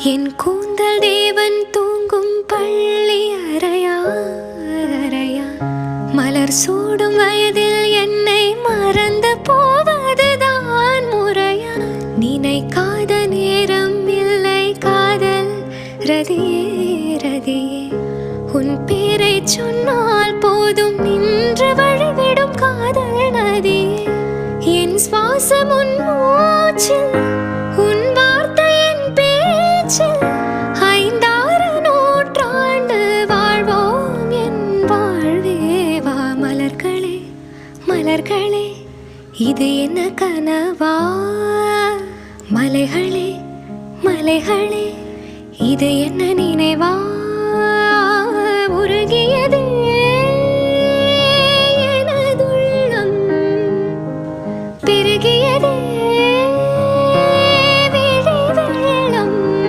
என் கூந்தல் தேவன் தூங்கும் பள்ளி அறையா மலர் சூடும் வயதில் என்னை மறந்து போவதுதான் முறையா? நினைக்காத நேரம் இல்லை காதல் ரதியே உன் பேரை சொன்னால் போதும் நின்று வழிவிடும் காதல் நதியே. என் சுவாசம் உன் மூச்சில், உன் வார்த்தையின் பேச்சில், 5-6 நூற்றாண்டு வாழ்வோம் என் வாழ்வேவா. மலர்களே மலர்களே இது என்ன கனவா? மலைகளே மலைகளே இது என்ன நினைவா? உருகியது